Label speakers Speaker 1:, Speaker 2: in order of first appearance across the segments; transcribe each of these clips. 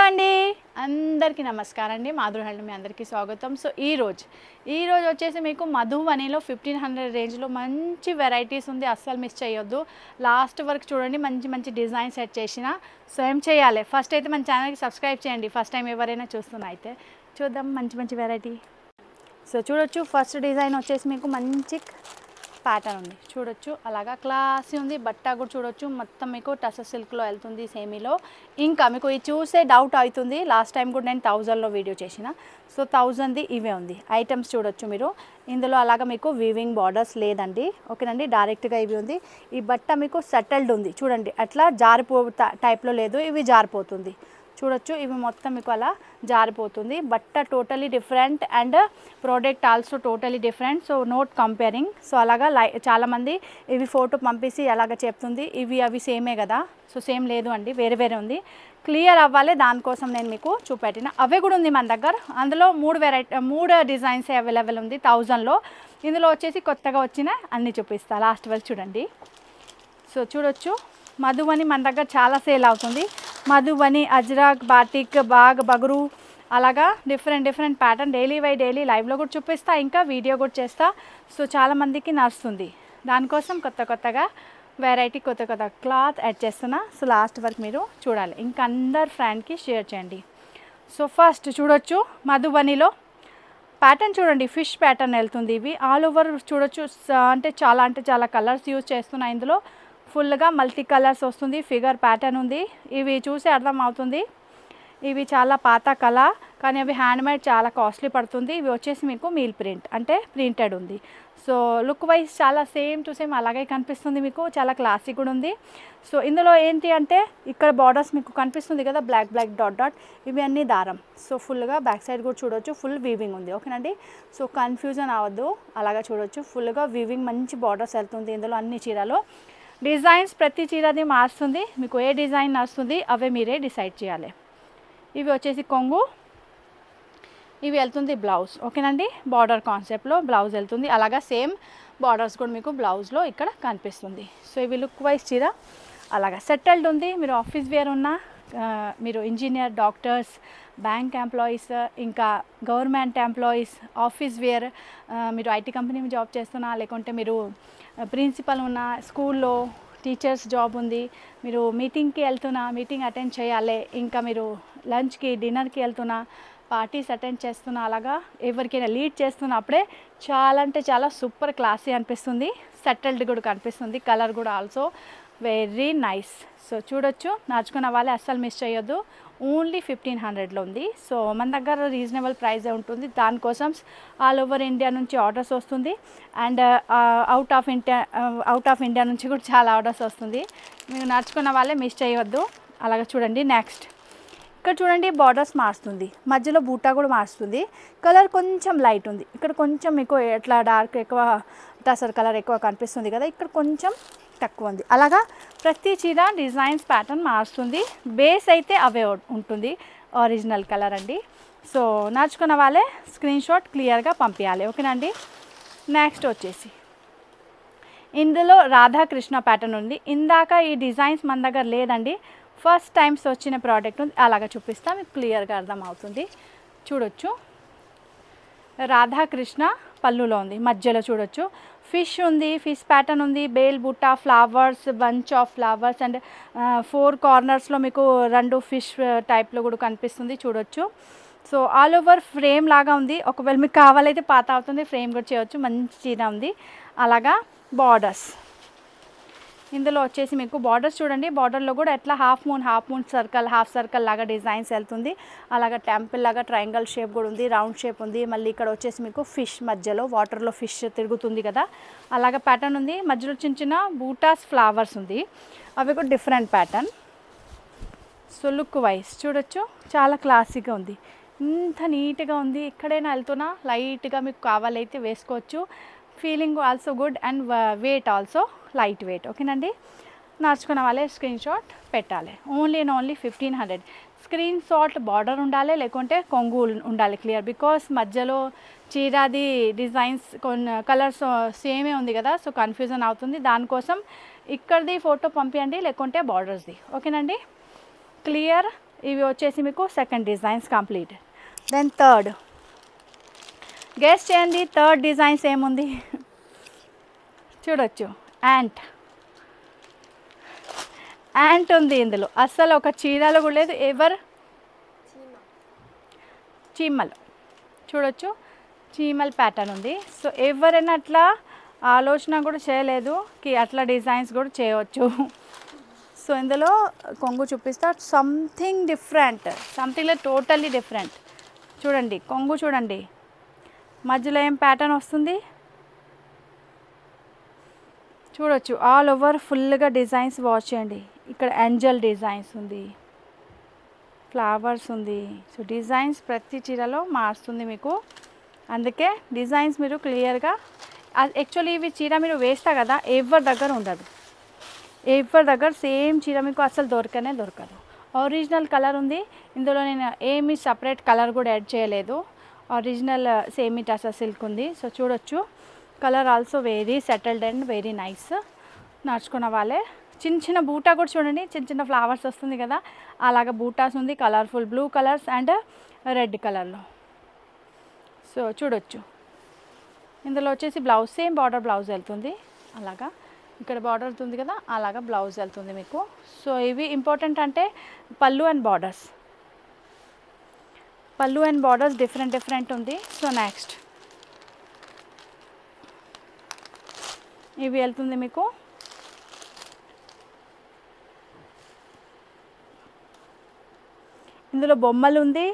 Speaker 1: అండి అందరికీ నమస్కారం అండి మాధురి హెల్డ్ మీ అందరికీ స్వాగతం. సో ఈ రోజు వచ్చేసి మీకు మధువనిలో 1500 రేంజ్లో మంచి వెరైటీస్ ఉంది, అస్సలు మిస్ చేయొద్దు. లాస్ట్ వరకు చూడండి, మంచి మంచి డిజైన్ సెట్ చేసిన. సో ఏం చేయాలి, ఫస్ట్ అయితే మన ఛానల్కి సబ్స్క్రైబ్ చేయండి. ఫస్ట్ టైం ఎవరైనా చూస్తున్నా అయితే చూద్దాం మంచి మంచి వెరైటీ. సో చూడొచ్చు, ఫస్ట్ డిజైన్ వచ్చేసి మీకు మంచి ప్యాటర్న్ ఉంది చూడొచ్చు, అలాగా క్లాసీ ఉంది. బట్ట కూడా చూడొచ్చు, మొత్తం మీకు టసర్ సిల్క్లో వెళ్తుంది సేమీలో. ఇంకా మీకు ఇది చూసే డౌట్ అవుతుంది, లాస్ట్ టైం కూడా నేను 1000లో వీడియో చేసిన. సో 1000ది ఇవే ఉంది ఐటమ్స్ చూడొచ్చు మీరు. ఇందులో అలాగా మీకు వీవింగ్ బార్డర్స్ లేదండి, ఓకేనండి. డైరెక్ట్గా ఇవి ఉంది. ఈ బట్ట మీకు సెటిల్డ్ ఉంది చూడండి, అట్లా జారిపో టైప్లో లేదు, ఇవి జారిపోతుంది చూడొచ్చు. ఇవి మొత్తం మీకు అలా జారిపోతుంది. బట్ట totally different and product also totally different. So note comparing. So అలాగా చాలామంది ఇవి ఫోటో పంపిసి అలాగ చెప్తుంది ఇవి అవి సేమే కదా. సో సేమ్ లేదు అండి, వేరే వేరే ఉంది. క్లియర్ అవ్వాలి, దానికోసం నేను మీకు చూపెట్టిన. అవే కూడా ఉంది మన దగ్గర. అందులో 3 డిజైన్స్ అవైలబుల్ ఉంది 1000లో. ఇందులో వచ్చేసి కొత్తగా వచ్చిన అన్నీ చూపిస్తా, లాస్ట్ వరకు చూడండి. సో చూడొచ్చు, మధువని మన దగ్గర చాలా సేల్ అవుతుంది. మధుబని, అజ్రక్, బాటిక్, బాగ్, బగరు, అలాగా డిఫరెంట్ ప్యాటర్న్ డైలీ లైవ్లో కూడా చూపిస్తా, ఇంకా వీడియో కూడా చేస్తా. సో చాలామందికి నడుస్తుంది, దానికోసం కొత్తగా వెరైటీ కొత్త క్లాత్ యాడ్ చేస్తున్నా. సో లాస్ట్ వరకు మీరు చూడాలి, ఇంకా అందరు ఫ్రెండ్కి షేర్ చేయండి. సో ఫస్ట్ చూడొచ్చు, మధుబనిలో ప్యాటర్న్ చూడండి, ఫిష్ ప్యాటర్న్ వెళ్తుంది. ఇవి ఆల్ ఓవర్ చూడొచ్చు, అంటే చాలా కలర్స్ యూజ్ చేస్తున్నా. ఇందులో ఫుల్గా మల్టీ కలర్స్ వస్తుంది, ఫిగర్ ప్యాటర్న్ ఉంది. ఇవి చూసి అర్థం అవుతుంది ఇవి చాలా పాత కళ, కానీ అవి హ్యాండ్మేడ్, చాలా కాస్ట్లీ పడుతుంది. ఇవి వచ్చేసి మీకు మీల్ ప్రింట్ అంటే ప్రింటెడ్ ఉంది. సో లుక్ వైజ్ చాలా సేమ్ టు సేమ్ అలాగే కనిపిస్తుంది మీకు, చాలా క్లాసిక్ కూడా ఉంది. సో ఇందులో ఏంటి అంటే ఇక్కడ బార్డర్స్ మీకు కనిపిస్తుంది కదా, బ్లాక్ డాట్ ఇవి అన్నీ దారం. సో ఫుల్గా బ్యాక్ సైడ్ కూడా చూడొచ్చు, ఫుల్ వీవింగ్ ఉంది, ఓకేనండి. సో కన్ఫ్యూజన్ అవ్వద్దు, అలాగా చూడొచ్చు, ఫుల్గా వీవింగ్ మంచి బార్డర్స్ వెళ్తుంది ఇందులో అన్ని చీరలో. డిజైన్స్ ప్రతి చీరది మారుస్తుంది, మీకు ఏ డిజైన్ నడుస్తుంది అవే మీరే డిసైడ్ చేయాలి. ఇవి వచ్చేసి కొంగు, ఇవి వెళ్తుంది బ్లౌజ్, ఓకేనండి. బార్డర్ కాన్సెప్ట్లో బ్లౌజ్ వెళ్తుంది, అలాగా సేమ్ బార్డర్స్ కూడా మీకు బ్లౌజ్లో ఇక్కడ కనిపిస్తుంది. సో ఇవి లుక్ వైజ్ చీర అలాగా సెటిల్డ్ ఉంది. మీరు ఆఫీస్ వేర్ ఉన్నా, మీరు ఇంజనీర్, డాక్టర్స్, బ్యాంక్ ఎంప్లాయీస్, ఇంకా గవర్నమెంట్ ఎంప్లాయీస్, ఆఫీస్ వేర్, మీరు ఐటీ కంపెనీ జాబ్ చేస్తున్నా, లేకుంటే మీరు ప్రిన్సిపల్ ఉన్న స్కూల్లో టీచర్స్ జాబ్ ఉంది, మీరు మీటింగ్కి వెళ్తున్నా, మీటింగ్ అటెండ్ చేయాలి, ఇంకా మీరు లంచ్కి డిన్నర్కి వెళ్తున్నా, పార్టీస్ అటెండ్ చేస్తున్నా, అలాగా ఎవరికైనా లీడ్ చేస్తున్నా అప్పుడే చాలా అంటే చాలా సూపర్ క్లాసీ అనిపిస్తుంది. సెటిల్డ్ కూడా కనిపిస్తుంది, కలర్ కూడా ఆల్సో వెరీ నైస్. సో చూడొచ్చు, నడుచుకున్న వాళ్ళే అస్సలు మిస్ చేయొద్దు. ఓన్లీ 1500లో ఉంది. సో మన దగ్గర రీజనబుల్ ప్రైజే ఉంటుంది, దానికోసం ఆల్ ఓవర్ ఇండియా నుంచి ఆర్డర్స్ వస్తుంది. అండ్ అవుట్ ఆఫ్ ఇండియా నుంచి కూడా చాలా ఆర్డర్స్ వస్తుంది. మీరు నడుచుకున్న వాళ్ళే మిస్ చేయవద్దు. అలాగే చూడండి, నెక్స్ట్ ఇక్కడ చూడండి, బార్డర్స్ మారుస్తుంది, మధ్యలో బూటా కూడా మారుస్తుంది. కలర్ కొంచెం లైట్ ఉంది, ఇక్కడ కొంచెం మీకు ఎట్లా డార్క్ ఎక్కువ టసర్ కలర్ ఎక్కువ కనిపిస్తుంది కదా, ఇక్కడ కొంచెం తక్కువ ఉంది. అలాగా ప్రతి చీర డిజైన్స్ ప్యాటర్న్ మారుస్తుంది, బేస్ అయితే అవే ఉంటుంది, ఒరిజినల్ కలర్ అండి. సో నడుచుకున్న వాళ్ళే స్క్రీన్ షాట్ క్లియర్గా పంపించాలి, ఓకేనండి. నెక్స్ట్ వచ్చేసి ఇందులో రాధాకృష్ణ ప్యాటర్న్ ఉంది. ఇందాక ఈ డిజైన్స్ మన దగ్గర లేదండి, ఫస్ట్ టైమ్స్ వచ్చిన ప్రోడక్ట్ ఉంది, అలాగా చూపిస్తా, మీకు క్లియర్గా అర్థం అవుతుంది. చూడొచ్చు, రాధాకృష్ణ పళ్ళులో ఉంది, మధ్యలో చూడొచ్చు ఫిష్ ఉంది, ఫిష్ ప్యాటర్న్ ఉంది, బేల్ బుట్ట, flowers, bunch of flowers and 4 కార్నర్స్లో మీకు 2 ఫిష్ టైప్లో కూడా కనిపిస్తుంది చూడొచ్చు. సో ఆల్ ఓవర్ ఫ్రేమ్ లాగా ఉంది, ఒకవేళ మీకు కావాలైతే పాత అవుతుంది, ఫ్రేమ్ కూడా చేయవచ్చు, మంచి చీర ఉంది. అలాగా బార్డర్స్ ఇందులో వచ్చేసి మీకు బార్డర్స్ చూడండి, బార్డర్లో కూడా ఎట్లా half moon circle, half circle లాగా డిజైన్స్ వెళ్తుంది. అలాగా టెంపుల్ లాగా ట్రయాంగిల్ షేప్ కూడా ఉంది, రౌండ్ షేప్ ఉంది. మళ్ళీ ఇక్కడ వచ్చేసి మీకు ఫిష్ మధ్యలో వాటర్లో ఫిష్ తిరుగుతుంది కదా, అలాగా ప్యాటర్న్ ఉంది. మధ్యలో చిన్న బూటాస్ ఫ్లవర్స్ ఉంది, అవి కూడా different pattern. So look wise చూడొచ్చు, చాలా క్లాసిక్గా ఉంది, ఇంత నీట్గా ఉంది. ఎక్కడైనా వెళ్తున్నా లైట్గా మీకు కావాలైతే వేసుకోవచ్చు. Feeling also good and weight also light weight, ఓకేనండి. నడుచుకున్న వాళ్ళే స్క్రీన్ షాట్ పెట్టాలి. ఓన్లీ 1500. స్క్రీన్ షాట్ బార్డర్ ఉండాలి, లేకుంటే కొంగు ఉండాలి క్లియర్, బికాస్ మధ్యలో చీరాది డిజైన్స్ కొన్ని కలర్స్ సేమే ఉంది కదా, సో కన్ఫ్యూజన్ అవుతుంది. దానికోసం ఇక్కడిది ఫోటో పంపించండి, లేకుంటే బార్డర్స్ది, ఓకేనండి. క్లియర్ ఇవి వచ్చేసి మీకు second designs complete. Then third, guess చేయండి థర్డ్ డిజైన్స్ ఏముంది. చూడొచ్చు యాంట్ ఉంది ఇందులో. అస్సలు ఒక చీరలో కూడా లేదు. చీమలు చూడొచ్చు, చీమల్ ప్యాటర్న్ ఉంది. సో ఎవరైనా అట్లా ఆలోచన కూడా చేయలేదు కి అట్లా డిజైన్స్ కూడా చేయవచ్చు. సో ఇందులో కొంగు చూపిస్తా, something different, something totally different. చూడండి కొంగు చూడండి, మధ్యలో ఏం ప్యాటర్న్ వస్తుంది చూడొచ్చు. ఆల్ ఓవర్ ఫుల్గా డిజైన్స్ వాచ్ చేయండి. ఇక్కడ ఏంజల్ డిజైన్స్ ఉంది, ఫ్లవర్స్ ఉంది. సో డిజైన్స్ ప్రతి చీరలో మారుస్తుంది మీకు. అందుకే డిజైన్స్ మీరు క్లియర్గా, యాక్చువల్లీ ఇవి చీర మీరు వేస్తా కదా ఎవరి దగ్గర ఉండదు, ఎవరి దగ్గర సేమ్ చీర మీకు అసలు దొరకదు. ఒరిజినల్ కలర్ ఉంది ఇందులో. నేను ఏమీ సపరేట్ కలర్ కూడా యాడ్ చేయలేదు. ఒరిజినల్ సేమీ టసర్ సిల్క్ ఉంది. సో చూడొచ్చు, colour also very settled and very nice. నడుచుకున్న వాళ్ళే చిన్న చిన్న బూటా కూడా చూడండి, చిన్న చిన్న ఫ్లవర్స్ వస్తుంది కదా, అలాగ బూటాస్ ఉంది. Colourful blue colours and red కలర్లో. సో చూడొచ్చు, ఇందులో వచ్చేసి బ్లౌజ్ సేమ్ బార్డర్ బ్లౌజ్ వెళ్తుంది. అలాగా ఇక్కడ బార్డర్ వెళ్తుంది కదా, అలాగా బ్లౌజ్ వెళ్తుంది మీకు. సో ఇవి ఇంపార్టెంట్ అంటే పళ్ళు అండ్ బార్డర్స్ డిఫరెంట్ ఉంది. సో నెక్స్ట్ ఇవి వెళ్తుంది మీకు ఇందులో బొమ్మలు ఉంది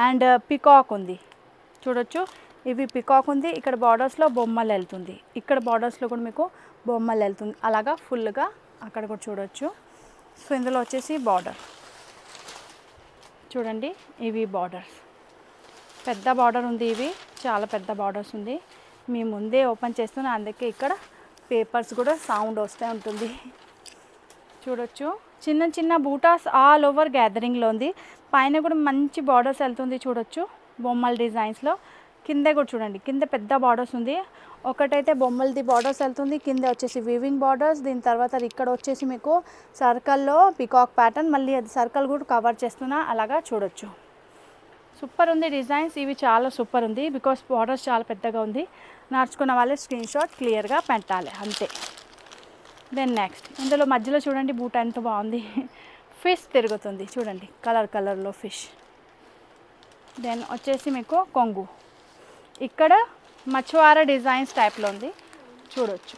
Speaker 1: అండ్ పికాక్ ఉంది. చూడొచ్చు, ఇవి పికాక్ ఉంది. ఇక్కడ బార్డర్స్లో బొమ్మలు వెళ్తుంది, ఇక్కడ బార్డర్స్లో కూడా మీకు బొమ్మలు వెళ్తుంది. అలాగా ఫుల్గా అక్కడ కూడా చూడొచ్చు. సో ఇందులో వచ్చేసి బార్డర్ చూడండి, ఇవి బార్డర్స్ పెద్ద బార్డర్ ఉంది. ఇవి చాలా పెద్ద బార్డర్స్ ఉంది. మీ ముందే ఓపెన్ చేస్తున్నా, అందుకే ఇక్కడ పేపర్స్ కూడా సౌండ్ వస్తూ ఉంటుంది. చూడొచ్చు, చిన్న చిన్న బూటాస్ ఆల్ ఓవర్ గ్యాదరింగ్లో ఉంది. పైన కూడా మంచి బార్డర్స్ వెళ్తుంది. చూడొచ్చు బొమ్మల డిజైన్స్లో. కింద కూడా చూడండి, కింద పెద్ద బార్డర్స్ ఉంది. ఒకటైతే బొమ్మలది బార్డర్స్ వెళ్తుంది, కింద వచ్చేసి వీవింగ్ బార్డర్స్. దీని తర్వాత ఇక్కడ వచ్చేసి మీకు సర్కిల్లో పికాక్ ప్యాటర్న్, మళ్ళీ అది సర్కిల్ కూడా కవర్ చేస్తున్నా. అలాగా చూడొచ్చు, సూపర్ ఉంది డిజైన్స్. ఇవి చాలా సూపర్ ఉంది బికాస్ బార్డర్స్ చాలా పెద్దగా ఉంది. నడుచుకున్న వాళ్ళే స్క్రీన్ షాట్ క్లియర్గా పెట్టాలి అంతే. దెన్ నెక్స్ట్ ఇందులో మధ్యలో చూడండి బూట ఎంత బాగుంది, ఫిష్ తిరుగుతుంది చూడండి, కలర్లో ఫిష్. దెన్ వచ్చేసి మీకు కొంగు, ఇక్కడ మచ్వారా డిజైన్స్ టైప్లో ఉంది. చూడొచ్చు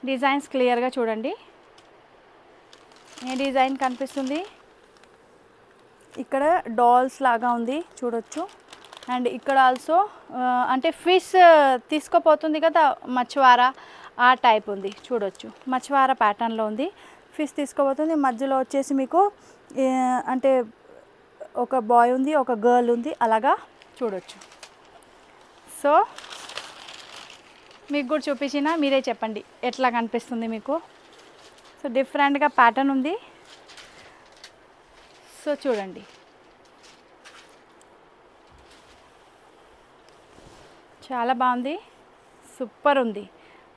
Speaker 1: డిజైన్స్ క్లియర్గా చూడండి, ఏ డిజైన్ కనిపిస్తుంది. ఇక్కడ డాల్స్ లాగా ఉంది చూడొచ్చు. అండ్ ఇక్కడ ఆల్సో అంటే ఫిష్ తీసుకుపోతుంది కదా మచ్వారా, ఆ టైప్ ఉంది. చూడొచ్చు మచ్వారా ప్యాటర్న్లో ఉంది, ఫిష్ తీసుకుపోతుంది. మధ్యలో వచ్చేసి మీకు అంటే ఒక బాయ్ ఉంది, ఒక గర్ల్ ఉంది, అలాగా చూడొచ్చు. సో మీకు కూడా చూపించిన, మీరే చెప్పండి ఎట్లా కనిపిస్తుంది మీకు. సో డిఫరెంట్గా ప్యాటర్న్ ఉంది. సో చూడండి, చాలా బాగుంది, సూపర్ ఉంది.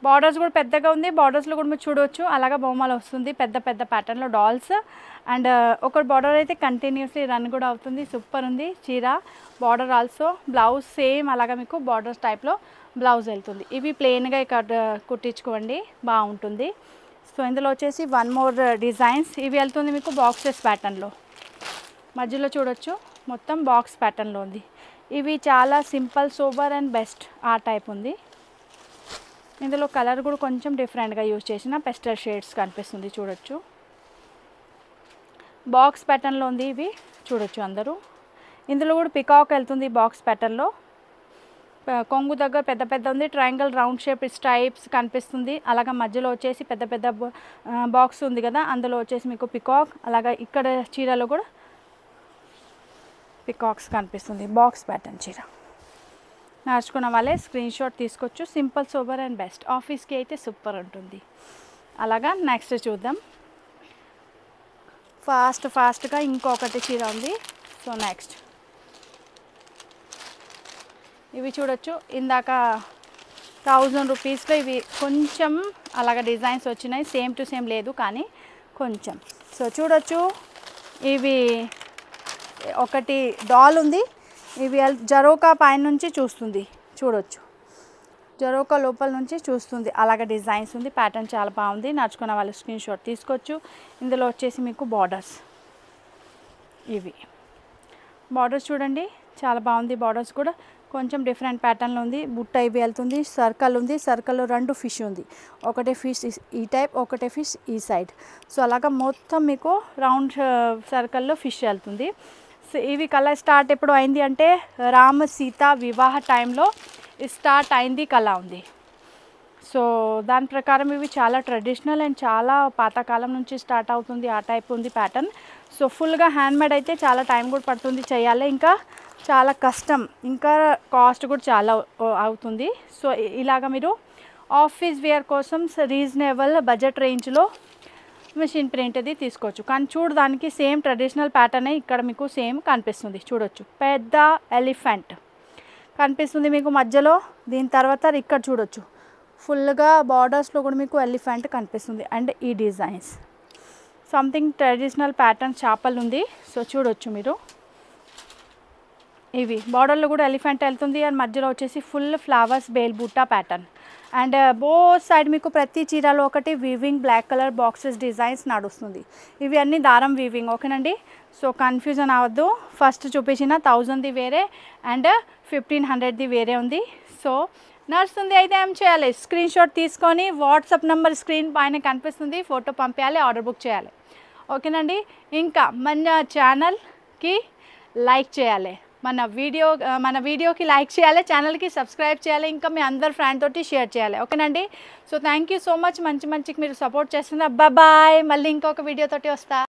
Speaker 1: బార్డర్స్ కూడా పెద్దగా ఉంది, బార్డర్స్లో కూడా మీరు చూడవచ్చు. అలాగా బొమ్మలు వస్తుంది పెద్ద పెద్ద ప్యాటర్న్లో డాల్స్. అండ్ ఒక బార్డర్ అయితే కంటిన్యూస్లీ రన్ కూడా అవుతుంది. సూపర్ ఉంది చీర. బార్డర్ ఆల్సో బ్లౌజ్ సేమ్ అలాగా మీకు బార్డర్స్ టైప్లో బ్లౌజ్ వెళ్తుంది. ఇవి ప్లెయిన్గా ఇక్కడ కుట్టించుకోండి, బాగుంటుంది. సో ఇందులో వచ్చేసి వన్ మోర్ డిజైన్స్. ఇవి వెళ్తుంది మీకు బాక్సెస్ ప్యాటర్న్లో. మధ్యలో చూడొచ్చు మొత్తం బాక్స్ ప్యాటర్న్లో ఉంది. ఇవి చాలా సింపుల్, సోబర్ అండ్ బెస్ట్ ఆ టైప్ ఉంది. ఇందులో కలర్ కూడా కొంచెం డిఫరెంట్గా యూజ్ చేసిన పెస్టల్ షేడ్స్ కనిపిస్తుంది. చూడొచ్చు బాక్స్ ప్యాటర్న్లో ఉంది. ఇవి చూడొచ్చు అందరూ. ఇందులో కూడా పికాక్ వెళ్తుంది బాక్స్ ప్యాటర్న్లో. కొంగు దగ్గర పెద్ద పెద్ద ఉంది, ట్రయాంగిల్ రౌండ్ షేప్ స్ట్రైప్స్ కనిపిస్తుంది. అలాగా మధ్యలో వచ్చేసి పెద్ద పెద్ద బాక్స్ ఉంది కదా, అందులో వచ్చేసి మీకు పికాక్. అలాగా ఇక్కడ చీరలో కూడా పికాక్స్ కనిపిస్తుంది. బాక్స్ ప్యాటర్న్ చీర. నడుచుకున్న వాళ్ళే స్క్రీన్ షాట్ తీసుకోవచ్చు. Simple, sober and best. ఆఫీస్కి అయితే సూపర్ ఉంటుంది. అలాగా నెక్స్ట్ చూద్దాం. ఫాస్ట్గా ఇంకొకటి చీర ఉంది. సో నెక్స్ట్ ఇవి చూడొచ్చు. ఇందాక 1000 రూపీస్లో ఇవి కొంచెం అలాగ డిజైన్స్ వచ్చినాయి. సేమ్ టు సేమ్ లేదు కానీ కొంచెం. సో చూడొచ్చు ఇవి ఒకటి డాల్ ఉంది, ఇవి జరోకా పైన నుంచి చూస్తుంది, చూడొచ్చు జరోకా లోపల నుంచి చూస్తుంది, అలాగే డిజైన్స్ ఉంది. ప్యాటర్న్ చాలా బాగుంది, నడుచుకున్న వాళ్ళు స్క్రీన్ షాట్ తీసుకోవచ్చు. ఇందులో వచ్చేసి మీకు బార్డర్స్, ఇవి బార్డర్స్ చూడండి చాలా బాగుంది. బార్డర్స్ కూడా కొంచెం డిఫరెంట్ ప్యాటర్న్లో ఉంది. బుట్ట ఇవి వెళ్తుంది, సర్కిల్ ఉంది, సర్కిల్లో 2 ఫిష్ ఉంది, ఒకటే ఫిష్ ఈ టైప్, ఒకటే ఫిష్ ఈ సైడ్. సో అలాగా మొత్తం మీకు రౌండ్ సర్కిల్లో ఫిష్ వెళ్తుంది. సో ఇవి కలర్ స్టార్ట్ ఎప్పుడు అయింది అంటే రామ సీత వివాహ టైంలో స్టార్ట్ అయింది కళ ఉంది. సో దాని ప్రకారం ఇవి చాలా ట్రెడిషనల్ అండ్ చాలా పాతకాలం నుంచి స్టార్ట్ అవుతుంది, ఆ టైప్ ఉంది ప్యాటర్న్. సో ఫుల్గా హ్యాండ్మేడ్ అయితే చాలా టైం కూడా పడుతుంది చేయాలి, ఇంకా చాలా కష్టం, ఇంకా కాస్ట్ కూడా చాలా అవుతుంది. సో ఇలాగ మీరు ఆఫీస్ వేర్ కోసం రీజనబుల్ బడ్జెట్ రేంజ్లో మిషన్ ప్రింట్ అది తీసుకోవచ్చు. కానీ చూడడానికి సేమ్ ట్రెడిషనల్ ప్యాటర్నే ఇక్కడ మీకు సేమ్ కనిపిస్తుంది, చూడొచ్చు పెద్ద ఎలిఫెంట్ కనిపిస్తుంది మీకు మధ్యలో. దీని తర్వాత ఇక్కడ చూడొచ్చు ఫుల్గా బార్డర్స్లో కూడా మీకు ఎలిఫెంట్ కనిపిస్తుంది. అండ్ ఈ డిజైన్స్ సంథింగ్ ట్రెడిషనల్ ప్యాటర్న్ చేపలు ఉంది. సో చూడొచ్చు మీరు, ఇవి బార్డర్లో కూడా ఎలిఫెంట్ వెళ్తుంది, అండ్ మధ్యలో వచ్చేసి ఫుల్ ఫ్లవర్స్ బేల్ బూటా ప్యాటర్న్. అండ్ బోత్ సైడ్ మీకు ప్రతి చీరలో ఒకటి weaving black colour boxes designs నడుస్తుంది. ఇవి అన్నీ దారం వీవింగ్, ఓకేనండి. సో కన్ఫ్యూజన్ అవ్వద్దు, ఫస్ట్ చూపించిన 1000ది వేరే అండ్ 1500ది వేరే ఉంది. సో నడుస్తుంది అయితే ఏం చేయాలి, స్క్రీన్ షాట్ తీసుకొని వాట్సాప్ నెంబర్ స్క్రీన్ పైన కనిపిస్తుంది, ఫోటో పంపించాలి, ఆర్డర్ బుక్ చేయాలి, ఓకేనండి. ఇంకా మన ఛానల్కి లైక్ చేయాలి, మన వీడియోకి లైక్ చేయాలి, ఛానల్కి సబ్స్క్రైబ్ చేయాలి, ఇంకా మీ అందరు ఫ్రెండ్ తోటి షేర్ చేయాలి, ఓకేనండి. So thank you so much, మంచికి మీరు సపోర్ట్ చేస్తున్నారు. బాయ్, మళ్ళీ ఇంకొక వీడియో తోటి వస్తా.